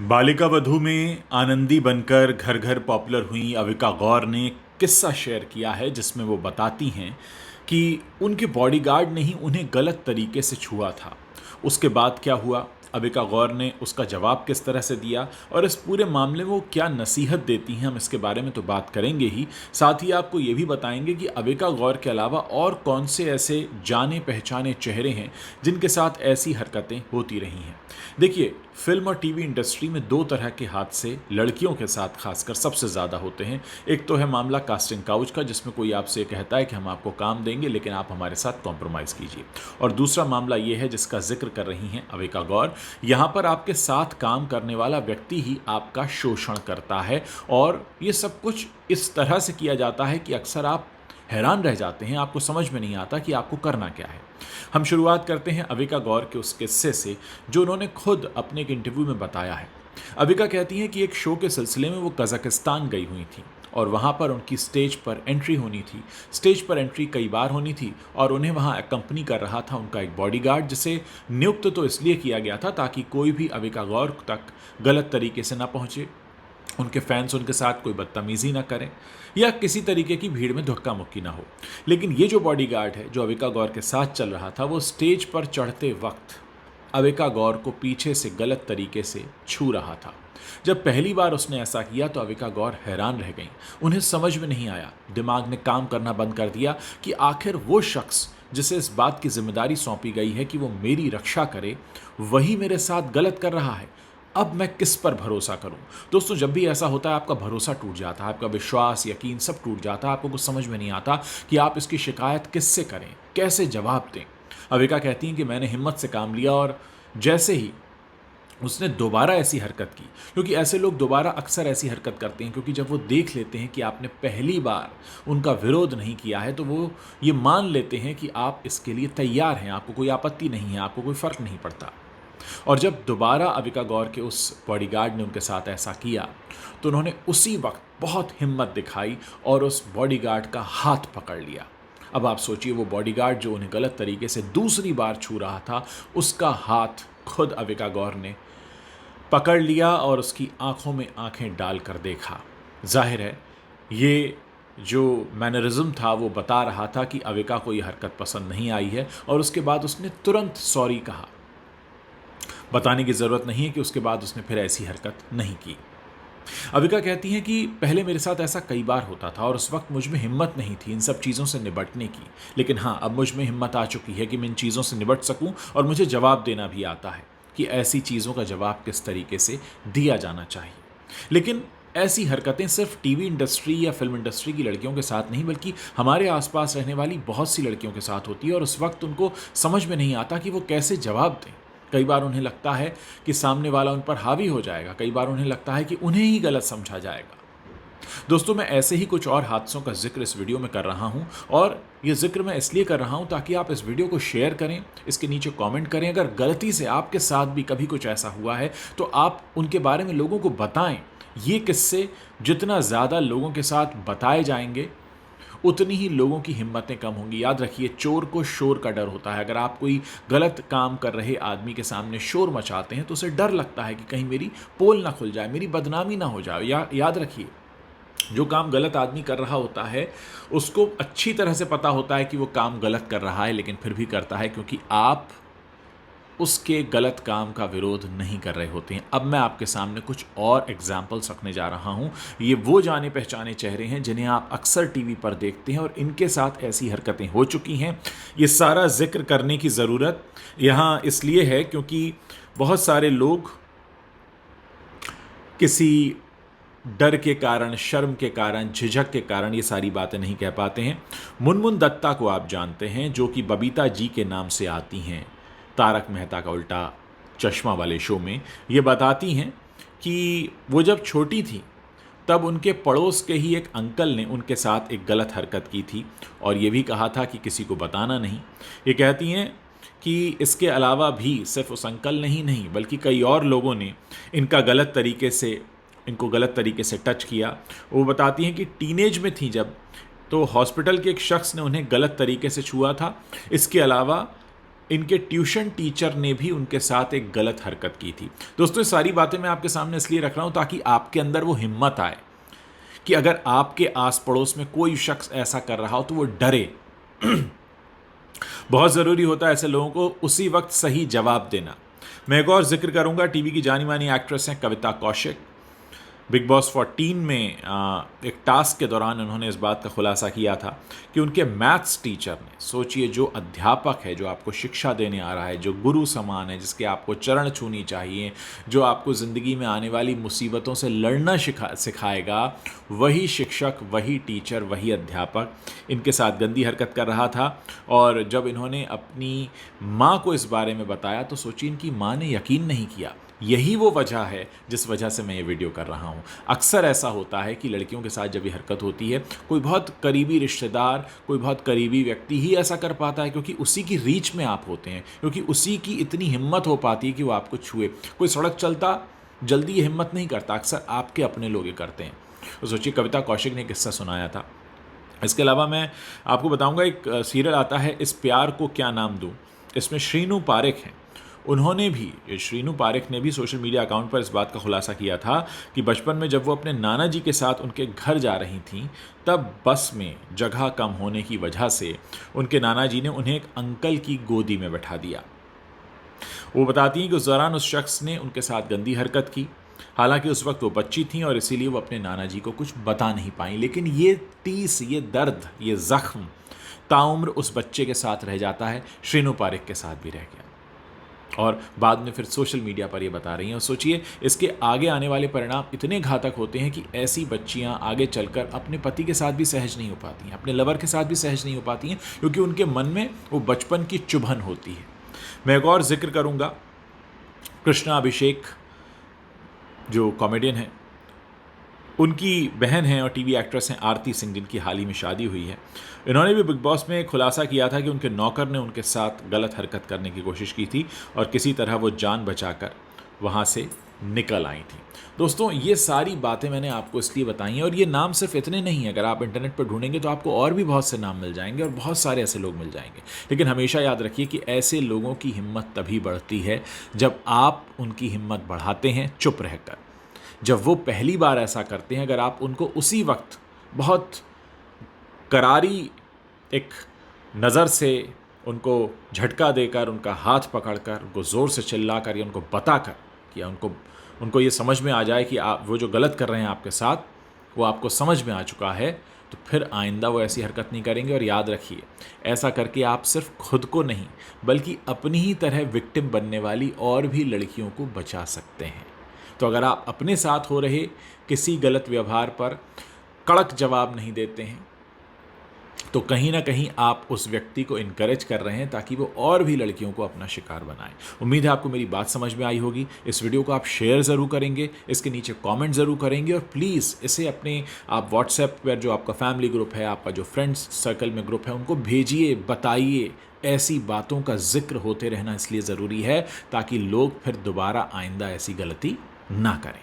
बालिका वधू में आनंदी बनकर घर घर पॉपुलर हुई अविका गौर ने किस्सा शेयर किया है जिसमें वो बताती हैं कि उनके बॉडीगार्ड ने ही उन्हें गलत तरीके से छुआ था। उसके बाद क्या हुआ, अविका गौर ने उसका जवाब किस तरह से दिया और इस पूरे मामले में वो क्या नसीहत देती हैं, हम इसके बारे में तो बात करेंगे ही। साथ ही आपको ये भी बताएंगे कि अविका गौर के अलावा और कौन से ऐसे जाने पहचाने चेहरे हैं जिनके साथ ऐसी हरकतें होती रही हैं। देखिए, फिल्म और टीवी इंडस्ट्री में दो तरह के हादसे लड़कियों के साथ खासकर सबसे ज़्यादा होते हैं। एक तो है मामला कास्टिंग काउच का, जिसमें कोई आपसे कहता है कि हम आपको काम देंगे लेकिन आप हमारे साथ कॉम्प्रोमाइज़ कीजिए। और दूसरा मामला ये है जिसका जिक्र कर रही हैं अविका गौर। यहाँ पर आपके साथ काम करने वाला व्यक्ति ही आपका शोषण करता है और ये सब कुछ इस तरह से किया जाता है कि अक्सर आप हैरान रह जाते हैं, आपको समझ में नहीं आता कि आपको करना क्या है। हम शुरुआत करते हैं अविका गौर के उस किस्से से जो उन्होंने खुद अपने एक इंटरव्यू में बताया है। अविका कहती हैं कि एक शो के सिलसिले में वो कजाकिस्तान गई हुई थी और वहाँ पर उनकी स्टेज पर एंट्री होनी थी। स्टेज पर एंट्री कई बार होनी थी और उन्हें वहाँ अकम्पनी कर रहा था उनका एक बॉडीगार्ड, जिसे नियुक्त तो इसलिए किया गया था ताकि कोई भी अविका गौर तक गलत तरीके से ना पहुँचे, उनके फैंस उनके साथ कोई बदतमीज़ी ना करें या किसी तरीके की भीड़ में धक्का मुक्की ना हो। लेकिन ये जो बॉडीगार्ड है जो अविका गौर के साथ चल रहा था, वो स्टेज पर चढ़ते वक्त अविका गौर को पीछे से गलत तरीके से छू रहा था। जब पहली बार उसने ऐसा किया तो अविका गौर हैरान रह गईं। उन्हें समझ में नहीं आया, दिमाग ने काम करना बंद कर दिया कि आखिर वो शख्स जिसे इस बात की जिम्मेदारी सौंपी गई है कि वो मेरी रक्षा करे, वही मेरे साथ गलत कर रहा है। अब मैं किस पर भरोसा करूं? दोस्तों, जब भी ऐसा होता है आपका भरोसा टूट जाता है, आपका विश्वास, यकीन सब टूट जाता है। आपको कुछ समझ में नहीं आता कि आप इसकी शिकायत किससे करें, कैसे जवाब दें। अविका कहती हैं कि मैंने हिम्मत से काम लिया और जैसे ही उसने दोबारा ऐसी हरकत की, क्योंकि ऐसे लोग दोबारा अक्सर ऐसी हरकत करते हैं क्योंकि जब वो देख लेते हैं कि आपने पहली बार उनका विरोध नहीं किया है तो वो ये मान लेते हैं कि आप इसके लिए तैयार हैं, आपको कोई आपत्ति नहीं है, आपको कोई फ़र्क नहीं पड़ता। और जब दोबारा अविका गौर के उस बॉडीगार्ड ने उनके साथ ऐसा किया तो उन्होंने उसी वक्त बहुत हिम्मत दिखाई और उस बॉडीगार्ड का हाथ पकड़ लिया। अब आप सोचिए, वो बॉडीगार्ड जो उन्हें गलत तरीके से दूसरी बार छू रहा था, उसका हाथ खुद अविका गौर ने पकड़ लिया और उसकी आंखों में आंखें डालकर देखा। जाहिर है ये जो मैनरिज्म था वो बता रहा था कि अविका को ये हरकत पसंद नहीं आई है और उसके बाद उसने तुरंत सॉरी कहा। बताने की ज़रूरत नहीं है कि उसके बाद उसने फिर ऐसी हरकत नहीं की। अविका कहती हैं कि पहले मेरे साथ ऐसा कई बार होता था और उस वक्त मुझ में हिम्मत नहीं थी इन सब चीज़ों से निपटने की, लेकिन हाँ, अब मुझ में हिम्मत आ चुकी है कि मैं इन चीज़ों से निपट सकूं और मुझे जवाब देना भी आता है कि ऐसी चीज़ों का जवाब किस तरीके से दिया जाना चाहिए। लेकिन ऐसी हरकतें सिर्फ टीवी इंडस्ट्री या फिल्म इंडस्ट्री की लड़कियों के साथ नहीं बल्कि हमारे आसपास रहने वाली बहुत सी लड़कियों के साथ होती है और उस वक्त उनको समझ में नहीं आता कि वो कैसे जवाब दें। कई बार उन्हें लगता है कि सामने वाला उन पर हावी हो जाएगा, कई बार उन्हें लगता है कि उन्हें ही गलत समझा जाएगा। दोस्तों, मैं ऐसे ही कुछ और हादसों का जिक्र इस वीडियो में कर रहा हूं और ये जिक्र मैं इसलिए कर रहा हूं ताकि आप इस वीडियो को शेयर करें, इसके नीचे कमेंट करें। अगर गलती से आपके साथ भी कभी कुछ ऐसा हुआ है तो आप उनके बारे में लोगों को बताएं। ये किस्से जितना ज़्यादा लोगों के साथ बताए जाएंगे उतनी ही लोगों की हिम्मतें कम होंगी। याद रखिए, चोर को शोर का डर होता है। अगर आप कोई गलत काम कर रहे आदमी के सामने शोर मचाते हैं तो उसे डर लगता है कि कहीं मेरी पोल ना खुल जाए, मेरी बदनामी ना हो जाए। याद रखिए, जो काम गलत आदमी कर रहा होता है उसको अच्छी तरह से पता होता है कि वो काम गलत कर रहा है, लेकिन फिर भी करता है क्योंकि आप उसके गलत काम का विरोध नहीं कर रहे होते हैं। अब मैं आपके सामने कुछ और एग्जाम्पल्स रखने जा रहा हूं। ये वो जाने पहचाने चेहरे हैं जिन्हें आप अक्सर टीवी पर देखते हैं और इनके साथ ऐसी हरकतें हो चुकी हैं। ये सारा जिक्र करने की ज़रूरत यहाँ इसलिए है क्योंकि बहुत सारे लोग किसी डर के कारण, शर्म के कारण, झिझक के कारण ये सारी बातें नहीं कह पाते हैं। मुनमुन दत्ता को आप जानते हैं, जो कि बबीता जी के नाम से आती हैं तारक मेहता का उल्टा चश्मा वाले शो में। ये बताती हैं कि वो जब छोटी थी तब उनके पड़ोस के ही एक अंकल ने उनके साथ एक गलत हरकत की थी और ये भी कहा था कि किसी को बताना नहीं। ये कहती हैं कि इसके अलावा भी सिर्फ उस अंकल ने ही नहीं बल्कि कई और लोगों ने इनको गलत तरीके से टच किया। वो बताती हैं कि टीनेज में थी जब, तो हॉस्पिटल के एक शख्स ने उन्हें गलत तरीके से छुआ था। इसके अलावा इनके ट्यूशन टीचर ने भी उनके साथ एक गलत हरकत की थी। दोस्तों, ये सारी बातें मैं आपके सामने इसलिए रख रहा हूँ ताकि आपके अंदर वो हिम्मत आए कि अगर आपके आस पड़ोस में कोई शख्स ऐसा कर रहा हो तो वो डरे। बहुत ज़रूरी होता है ऐसे लोगों को उसी वक्त सही जवाब देना। मैं एक और जिक्र करूंगा, टीवी की जानी मानी एक्ट्रेस हैं कविता कौशिक। बिग बॉस 14 में एक टास्क के दौरान उन्होंने इस बात का खुलासा किया था कि उनके मैथ्स टीचर ने, सोचिए, जो अध्यापक है, जो आपको शिक्षा देने आ रहा है, जो गुरु समान है, जिसके आपको चरण छूनी चाहिए, जो आपको ज़िंदगी में आने वाली मुसीबतों से लड़ना सिखाएगा, वही शिक्षक, वही टीचर, वही अध्यापक इनके साथ गंदी हरकत कर रहा था। और जब इन्होंने अपनी माँ को इस बारे में बताया तो सोचिए, इनकी माँ ने यकीन नहीं किया। यही वो वजह है जिस वजह से मैं ये वीडियो कर रहा हूँ। अक्सर ऐसा होता है कि लड़कियों के साथ जब ये हरकत होती है, कोई बहुत करीबी रिश्तेदार, कोई बहुत करीबी व्यक्ति ही ऐसा कर पाता है, क्योंकि उसी की रीच में आप होते हैं, क्योंकि उसी की इतनी हिम्मत हो पाती है कि वो आपको छुए। कोई सड़क चलता जल्दी ये हिम्मत नहीं करता, अक्सर आपके अपने लोग ये करते हैं। तो सोचिए, कविता कौशिक ने किस्सा सुनाया था। इसके अलावा मैं आपको बताऊँगा, एक सीरियल आता है इस प्यार को क्या नाम दूँ। इसमें श्रीनू पारेख हैं। उन्होंने भी, श्रीनू पारेख ने भी सोशल मीडिया अकाउंट पर इस बात का खुलासा किया था कि बचपन में जब वो अपने नाना जी के साथ उनके घर जा रही थीं, तब बस में जगह कम होने की वजह से उनके नाना जी ने उन्हें एक अंकल की गोदी में बैठा दिया। वो बताती हैं कि उस दौरान उस शख्स ने उनके साथ गंदी हरकत की। हालांकि उस वक्त वो बच्ची थीं और इसीलिए वो अपने नाना जी को कुछ बता नहीं पाई, लेकिन ये टीस, ये दर्द, ये ज़ख्म ताउम्र उस बच्चे के साथ रह जाता है। श्रीनू पारेख के साथ भी रह गया और बाद में फिर सोशल मीडिया पर ये बता रही हैं। और सोचिए, इसके आगे आने वाले परिणाम इतने घातक होते हैं कि ऐसी बच्चियां आगे चलकर अपने पति के साथ भी सहज नहीं हो पाती हैं, अपने लवर के साथ भी सहज नहीं हो पाती हैं, क्योंकि उनके मन में वो बचपन की चुभन होती है। मैं एक और जिक्र करूंगा, कृष्णा अभिषेक जो कॉमेडियन हैं, उनकी बहन हैं और टीवी एक्ट्रेस हैं आरती सिंह, जिनकी हाल ही में शादी हुई है। इन्होंने भी बिग बॉस में खुलासा किया था कि उनके नौकर ने उनके साथ गलत हरकत करने की कोशिश की थी और किसी तरह वो जान बचाकर वहाँ से निकल आई थी। दोस्तों, ये सारी बातें मैंने आपको इसलिए बताई हैं, और ये नाम सिर्फ इतने नहीं हैं। अगर आप इंटरनेट पर ढूंढेंगे तो आपको और भी बहुत से नाम मिल जाएंगे और बहुत सारे ऐसे लोग मिल जाएंगे। लेकिन हमेशा याद रखिए कि ऐसे लोगों की हिम्मत तभी बढ़ती है जब आप उनकी हिम्मत बढ़ाते हैं चुप रहकर। जब वो पहली बार ऐसा करते हैं, अगर आप उनको उसी वक्त बहुत करारी एक नज़र से उनको झटका देकर, उनका हाथ पकड़कर, उनको ज़ोर से चिल्लाकर या उनको बताकर, कि उनको ये समझ में आ जाए कि आप वो जो गलत कर रहे हैं आपके साथ, वो आपको समझ में आ चुका है, तो फिर आइंदा वो ऐसी हरकत नहीं करेंगे। और याद रखिए, ऐसा करके आप सिर्फ खुद को नहीं बल्कि अपनी ही तरह विक्टिम बनने वाली और भी लड़कियों को बचा सकते हैं। तो अगर आप अपने साथ हो रहे किसी गलत व्यवहार पर कड़क जवाब नहीं देते हैं, तो कहीं ना कहीं आप उस व्यक्ति को इनकरेज कर रहे हैं ताकि वो और भी लड़कियों को अपना शिकार बनाए। उम्मीद है आपको मेरी बात समझ में आई होगी। इस वीडियो को आप शेयर ज़रूर करेंगे, इसके नीचे कमेंट ज़रूर करेंगे, और प्लीज़ इसे अपने आप व्हाट्सएप पर जो आपका फैमिली ग्रुप है, आपका जो फ्रेंड्स सर्कल में ग्रुप है, उनको भेजिए, बताइए। ऐसी बातों का जिक्र होते रहना इसलिए ज़रूरी है ताकि लोग फिर दोबारा आइंदा ऐसी गलती ना करें।